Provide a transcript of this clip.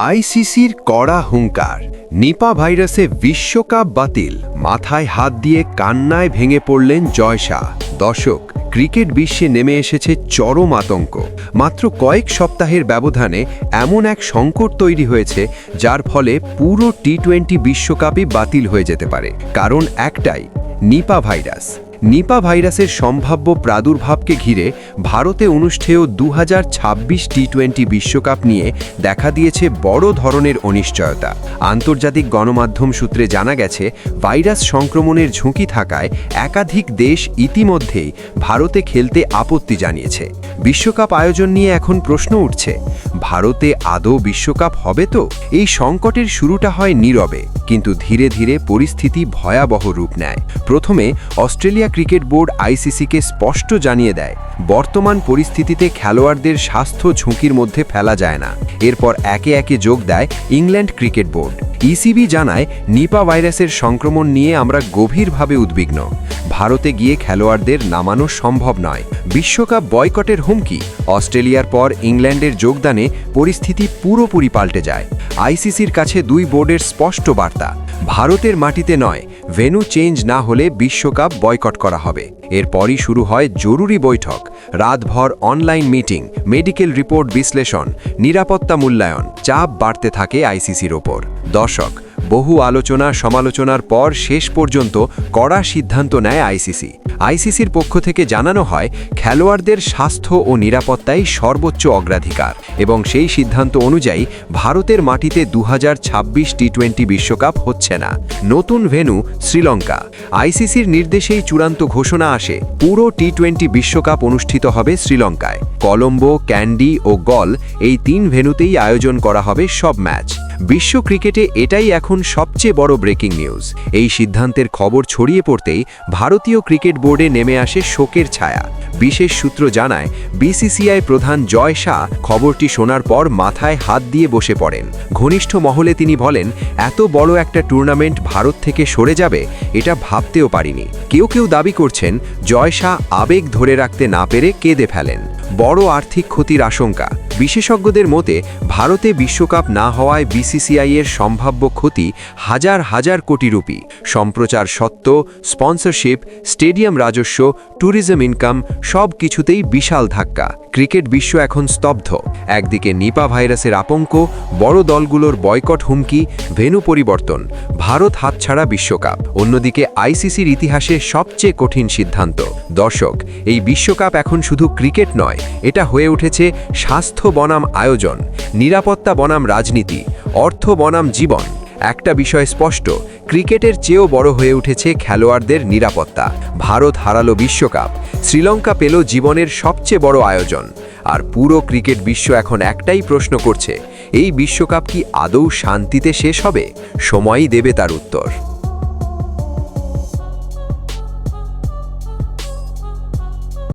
আইসিসির কড়া হুঙ্কার, নিপা ভাইরাসে বিশ্বকাপ বাতিল, মাথায় হাত দিয়ে কান্নায় ভেঙে পড়লেন জয় শাহ। দর্শক, ক্রিকেট বিশ্বে নেমে এসেছে চরম আতঙ্ক। মাত্র কয়েক সপ্তাহের ব্যবধানে এমন এক সংকট তৈরি হয়েছে যার ফলে পুরো টি-20 বিশ্বকাপই বাতিল হয়ে যেতে পারে। কারণ একটাই, নিপা ভাইরাস। নিপা ভাইরাসের সম্ভাব্য প্রাদুর্ভাবকে ঘিরে ভারতে অনুষ্ঠেয় 2026 টি-20 বিশ্বকাপ নিয়ে দেখা দিয়েছে বড় ধরনের অনিশ্চয়তা। আন্তর্জাতিক গণমাধ্যম সূত্রে জানা গেছে, ভাইরাস সংক্রমণের ঝুঁকি থাকায় একাধিক দেশ ইতিমধ্যেই ভারতে খেলতে আপত্তি জানিয়েছে। বিশ্বকাপ আয়োজন নিয়ে এখন প্রশ্ন উঠছে, ভারতে আদৌ বিশ্বকাপ হবে তো? এই সংকটের শুরুটা হয় নীরবে, কিন্তু ধীরে ধীরে পরিস্থিতি ভয়াবহ রূপ নেয়। প্রথমে অস্ট্রেলিয়া ক্রিকেট বোর্ড আইসিসিকে স্পষ্ট জানিয়ে দেয়, বর্তমান পরিস্থিতিতে খেলোয়াড়দের স্বাস্থ্য ঝুঁকির মধ্যে ফেলা যায় না। এরপর একে একে যোগ দেয় ইংল্যান্ড ক্রিকেট বোর্ড। ইসিবি জানায়, নিপা ভাইরাসের সংক্রমণ নিয়ে আমরা গভীরভাবে উদ্বিগ্ন। ভারতে গিয়ে খেলোয়াড়দের নামানো সম্ভব নয়। বিশ্বকাপ বয়কটের হুমকি। অস্ট্রেলিয়ার পর ইংল্যান্ডের যোগদানে পরিস্থিতি পুরোপুরি পাল্টে যায়। আইসিসির কাছে দুই বোর্ডের স্পষ্ট বার্তা, ভারতের মাটিতে নয়, ভেন্যু চেঞ্জ না হলে বিশ্বকাপ বয়কট করা হবে। এরপরই শুরু হয় জরুরি বৈঠক, রাতভর অনলাইন মিটিং, মেডিকেল রিপোর্ট বিশ্লেষণ, নিরাপত্তা মূল্যায়ন। চাপ বাড়তে থাকে আইসিসির ওপর। দর্শক, বহু আলোচনা সমালোচনার পর শেষ পর্যন্ত কড়া সিদ্ধান্ত নেয় আইসিসি। আইসিসির পক্ষ থেকে জানানো হয়, খেলোয়াড়দের স্বাস্থ্য ও নিরাপত্তাই সর্বোচ্চ অগ্রাধিকার এবং সেই সিদ্ধান্ত অনুযায়ী ভারতের মাটিতে 2026 টি-20 বিশ্বকাপ হচ্ছে না। নতুন ভেন্যু শ্রীলঙ্কা। আইসিসির নির্দেশেই চূড়ান্ত ঘোষণা আসে, পুরো টি-20 বিশ্বকাপ অনুষ্ঠিত হবে শ্রীলঙ্কায়। কলম্বো, ক্যান্ডি ও গল, এই 3 ভেন্যুতেই আয়োজন করা হবে সব ম্যাচ। বিশ্ব ক্রিকেটে এটাই এখন সবচেয়ে বড় ব্রেকিং নিউজ। এই সিদ্ধান্তের খবর ছড়িয়ে পড়তেই ভারতীয় ক্রিকেট বোর্ডে নেমে আসে শোকের ছায়া। বিশেষ সূত্র জানায়, বিসিসিআই প্রধান জয় শাহ খবরটি শোনার পর মাথায় হাত দিয়ে বসে পড়েন। ঘনিষ্ঠ মহলে তিনি বলেন, এত বড় একটা টুর্নামেন্ট ভারত থেকে সরে যাবে, এটা ভাবতেও পারিনি। কেউ কেউ দাবি করছেন, জয় শাহ আবেগ ধরে রাখতে না পেরে কেঁদে ফেলেন। বড় আর্থিক ক্ষতির আশঙ্কা। বিশেষজ্ঞদের মতে, ভারতে বিশ্বকাপ না হওয়ায় বিসিসিআই-এর সম্ভাব্য ক্ষতি হাজার হাজার কোটি রুপি। সম্প্রচার সত্ত্ব, স্পন্সরশিপ, স্টেডিয়াম রাজস্ব, ট্যুরিজম ইনকাম, সব কিছুতেই বিশাল ধাক্কা। ক্রিকেট বিশ্ব এখন স্তব্ধ। একদিকে নিপা ভাইরাসের আতঙ্ক, বড় দলগুলোর বয়কট হুমকি, ভেন্যু পরিবর্তন, ভারত হাতছাড়া বিশ্বকাপ। অন্যদিকে আইসিসির ইতিহাসে সবচেয়ে কঠিন সিদ্ধান্ত। দর্শক, এই বিশ্বকাপ এখন শুধু ক্রিকেট নয়, এটা হয়ে উঠেছে স্বাস্থ্য বনাম আয়োজন, নিরাপত্তা বনাম রাজনীতি, অর্থ বনাম জীবন। একটা বিষয় স্পষ্ট, ক্রিকেটের চেয়েও বড় হয়ে উঠেছে খেলোয়াড়দের নিরাপত্তা। ভারত হারালো বিশ্বকাপ, শ্রীলঙ্কা পেল জীবনের সবচেয়ে বড় আয়োজন। আর পুরো ক্রিকেট বিশ্ব এখন একটাই প্রশ্ন করছে, এই বিশ্বকাপ কি আদৌ শান্তিতে শেষ হবে? সময়ই দেবে তার উত্তর।